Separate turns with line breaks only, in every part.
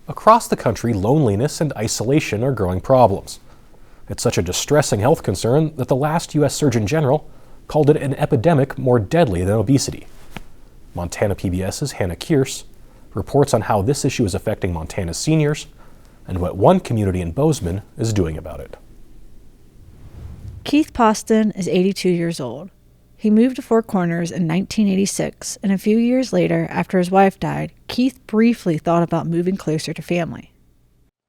Across the country, loneliness and isolation are growing problems. It's such a distressing health concern that the last U.S. Surgeon General called it an epidemic more deadly than obesity. Montana PBS's Hannah Kearse reports on how this issue is affecting Montana's seniors and what one community in Bozeman is doing about it.
Keith Poston is 82 years old. He moved to Four Corners in 1986, and a few years later, after his wife died, Keith briefly thought about moving closer to family.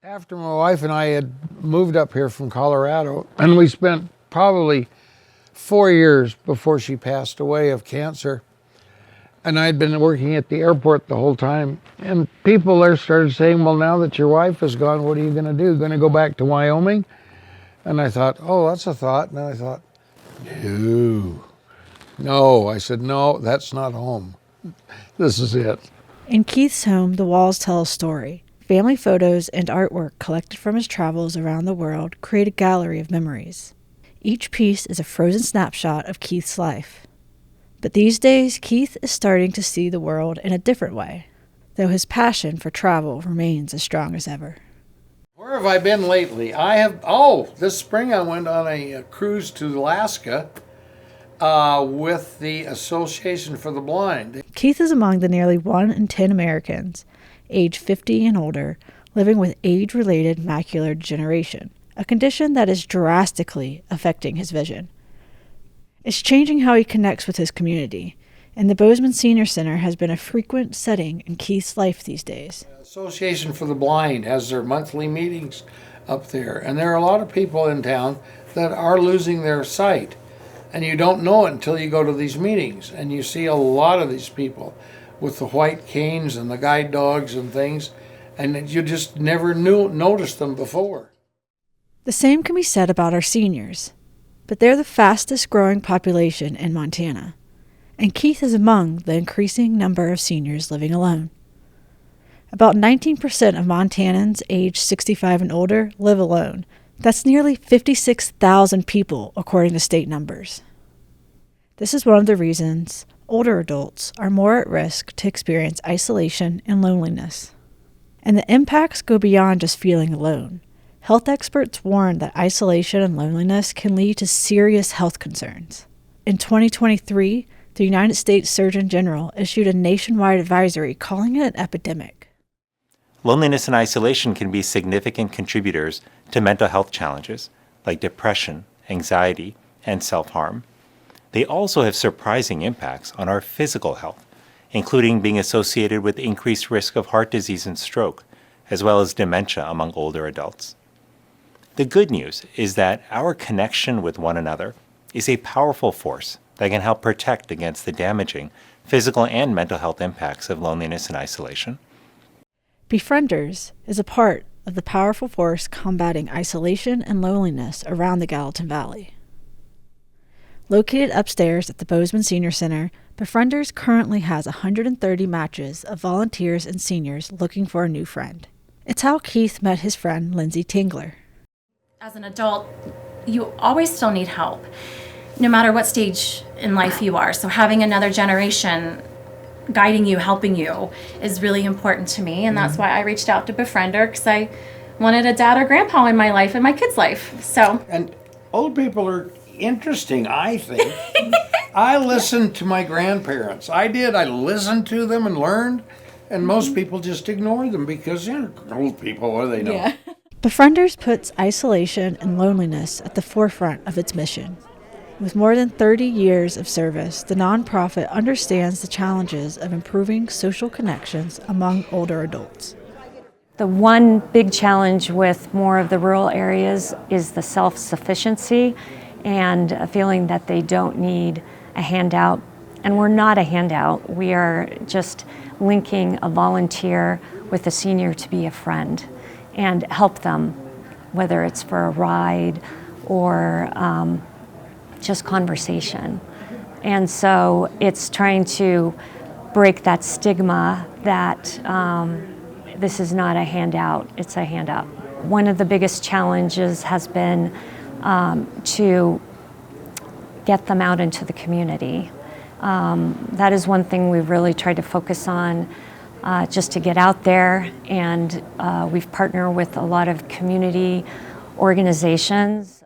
After my wife and I had moved up here from Colorado, and we spent probably 4 years before she passed away of cancer, and I'd been working at the airport the whole time, and people there started saying, well, now that your wife is gone, what are you going to do? Going to go back to Wyoming? And I thought, oh, that's a thought. And then I thought, no. I said, no, that's not home. This is it.
In Keith's home, the walls tell a story. Family photos and artwork collected from his travels around the world create a gallery of memories. Each piece is a frozen snapshot of Keith's life. But these days, Keith is starting to see the world in a different way, though his passion for travel remains as strong as ever.
Where have I been lately? This spring I went on a cruise to Alaska with the Association for the Blind.
Keith is among the nearly 1 in 10 Americans, age 50 and older, living with age-related macular degeneration, a condition that is drastically affecting his vision. It's changing how he connects with his community, and the Bozeman Senior Center has been a frequent setting in Keith's life these days.
The Association for the Blind has their monthly meetings up there, and there are a lot of people in town that are losing their sight, and you don't know it until you go to these meetings, and you see a lot of these people with the white canes and the guide dogs and things, and you just never noticed them before.
The same can be said about our seniors, but they're the fastest growing population in Montana, and Keith is among the increasing number of seniors living alone. About 19% of Montanans aged 65 and older live alone. That's nearly 56,000 people, according to state numbers. This is one of the reasons older adults are more at risk to experience isolation and loneliness. And the impacts go beyond just feeling alone. Health experts warn that isolation and loneliness can lead to serious health concerns. In 2023, the United States Surgeon General issued a nationwide advisory calling it an epidemic.
Loneliness and isolation can be significant contributors to mental health challenges like depression, anxiety, and self-harm. They also have surprising impacts on our physical health, including being associated with increased risk of heart disease and stroke, as well as dementia among older adults. The good news is that our connection with one another is a powerful force that can help protect against the damaging physical and mental health impacts of loneliness and isolation.
Befrienders is a part of the powerful force combating isolation and loneliness around the Gallatin Valley. Located upstairs at the Bozeman Senior Center, Befrienders currently has 130 matches of volunteers and seniors looking for a new friend. It's how Keith met his friend Lindsay Tingler.
As an adult, you always still need help, no matter what stage in life you are. So having another generation guiding you, helping you is really important to me. And that's why I reached out to Befriender, because I wanted a dad or grandpa in my life and my kids' life.
And old people are interesting, I think. I listened to my grandparents. I did. I listened to them and learned. And most people just ignore them because, old people, what do they know?
Yeah. Befrienders puts isolation and loneliness at the forefront of its mission. With more than 30 years of service, the nonprofit understands the challenges of improving social connections among older adults.
The one big challenge with more of the rural areas is the self-sufficiency and a feeling that they don't need a handout. And we're not a handout. We are just linking a volunteer with a senior to be a friend and help them, whether it's for a ride or just conversation. And so it's trying to break that stigma that this is not a handout, it's a handout. One of the biggest challenges has been to get them out into the community. That is one thing we've really tried to focus on just to get out there. And we've partnered with a lot of community organizations.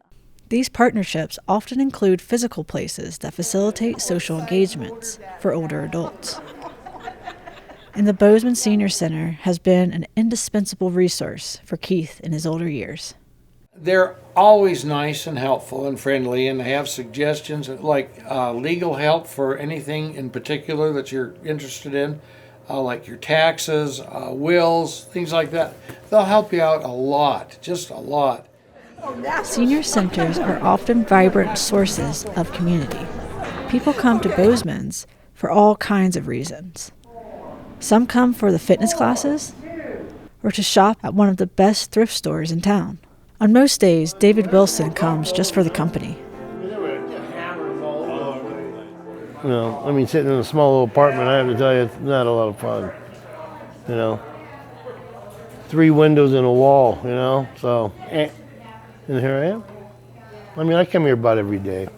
These partnerships often include physical places that facilitate social engagements for older adults. And the Bozeman Senior Center has been an indispensable resource for Keith in his older years.
They're always nice and helpful and friendly, and they have suggestions like legal help for anything in particular that you're interested in, like your taxes, wills, things like that. They'll help you out a lot, just a lot.
Senior centers are often vibrant sources of community. People come to Bozeman's for all kinds of reasons. Some come for the fitness classes or to shop at one of the best thrift stores in town. On most days, David Wilson comes just for the company.
You know, I mean, sitting in a small little apartment, I have to tell you, it's not a lot of fun. You know, 3 windows and a wall, you know, so, and here I am. I mean, I come here about every day.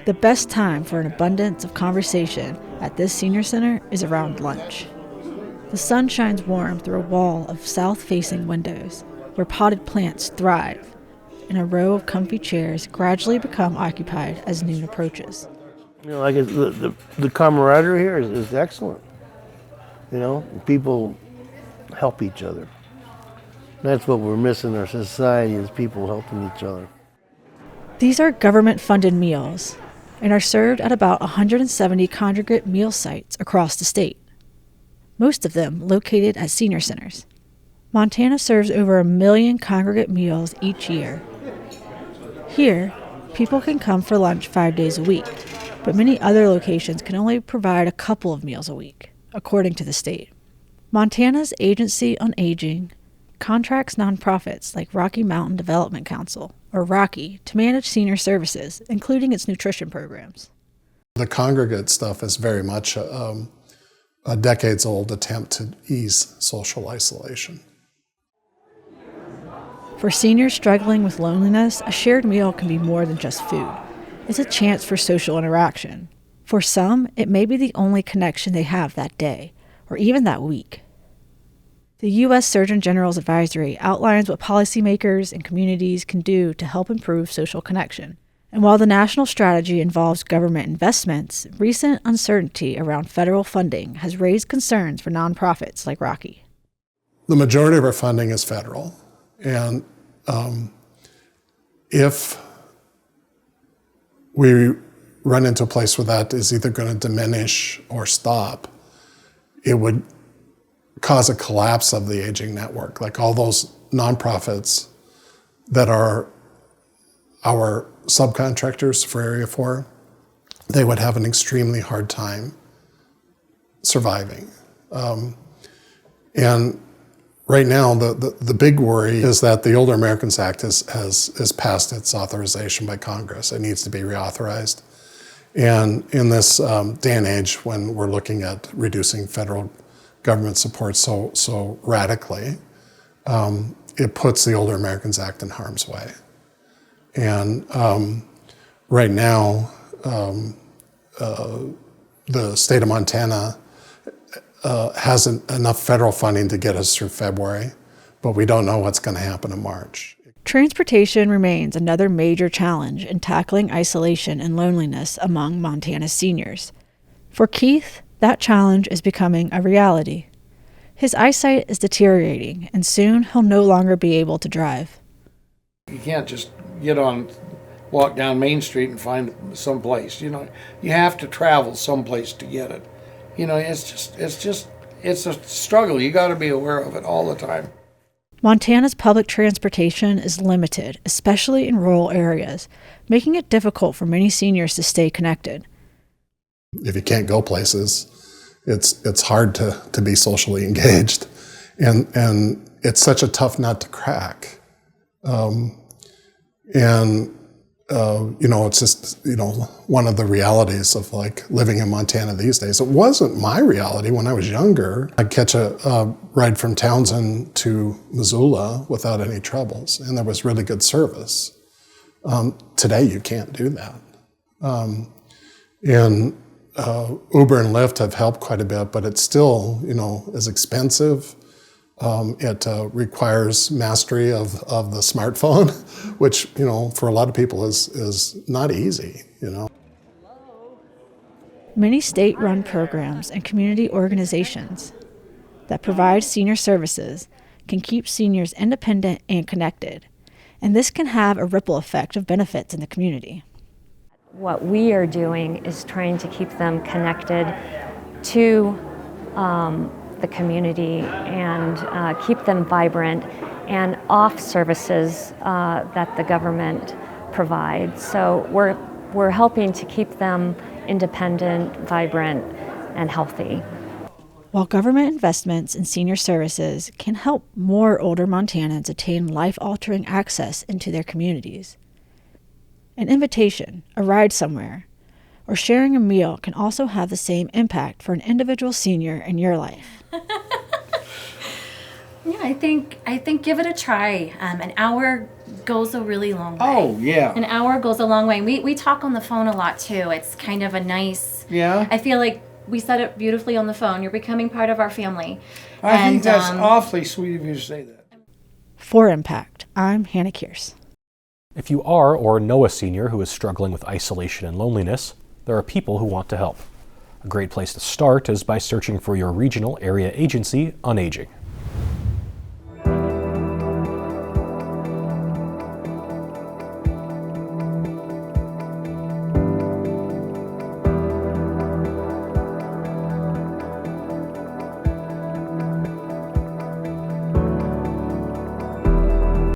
The best time for an abundance of conversation at this senior center is around lunch. The sun shines warm through a wall of south-facing windows where potted plants thrive, and a row of comfy chairs gradually become occupied as noon approaches.
You know, like the camaraderie here is excellent. You know, people help each other. That's what we're missing in our society, is people helping each other.
These are government-funded meals and are served at about 170 congregate meal sites across the state, most of them located at senior centers. Montana serves over 1 million congregate meals each year. Here, people can come for lunch 5 days a week, but many other locations can only provide a couple of meals a week, according to the state. Montana's Agency on Aging contracts nonprofits like Rocky Mountain Development Council, or Rocky, to manage senior services, including its nutrition programs.
The congregate stuff is very much a decades-old attempt to ease social isolation.
For seniors struggling with loneliness, a shared meal can be more than just food. It's a chance for social interaction. For some, it may be the only connection they have that day, or even that week. The U.S. Surgeon General's advisory outlines what policymakers and communities can do to help improve social connection. And while the national strategy involves government investments, recent uncertainty around federal funding has raised concerns for nonprofits like Rocky.
The majority of our funding is federal, and if we run into a place where that is either going to diminish or stop, it would cause a collapse of the aging network. Like all those nonprofits that are our subcontractors for Area 4, they would have an extremely hard time surviving. And right now, the big worry is that the Older Americans Act has passed its authorization by Congress. It needs to be reauthorized. And in this day and age, when we're looking at reducing federal government support so radically, it puts the Older Americans Act in harm's way. And right now, the state of Montana hasn't enough federal funding to get us through February, but we don't know what's going to happen in March.
Transportation remains another major challenge in tackling isolation and loneliness among Montana's seniors. For Keith, that challenge is becoming a reality. His eyesight is deteriorating, and soon he'll no longer be able to drive.
You can't just walk down Main Street and find some place. You know, you have to travel someplace to get it. You know, it's a struggle. You got to be aware of it all the time.
Montana's public transportation is limited, especially in rural areas, making it difficult for many seniors to stay connected.
If you can't go places, it's hard to be socially engaged, and it's such a tough nut to crack. It's just, one of the realities of like living in Montana these days. It wasn't my reality when I was younger. I'd catch a ride from Townsend to Missoula without any troubles, and there was really good service. Today, you can't do that. And Uber and Lyft have helped quite a bit, but it's still, is expensive. It requires mastery of the smartphone, which, for a lot of people is not easy,
Many state-run programs and community organizations that provide senior services can keep seniors independent and connected, and this can have a ripple effect of benefits in the community.
What we are doing is trying to keep them connected to the community and keep them vibrant and off services that the government provides. So we're helping to keep them independent, vibrant, and healthy.
While government investments in senior services can help more older Montanans attain life-altering access into their communities, an invitation, a ride somewhere, or sharing a meal can also have the same impact for an individual senior in your life.
Yeah, I think give it a try. An hour goes a really long way.
Oh, yeah.
An hour goes a long way. We talk on the phone a lot too. It's kind of a nice.
Yeah.
I feel like we said it beautifully on the phone. You're becoming part of our family.
I think that's awfully sweet of you to say that.
For Impact, I'm Hannah Kearse.
If you are or know a senior who is struggling with isolation and loneliness, there are people who want to help. A great place to start is by searching for your regional area agency on aging.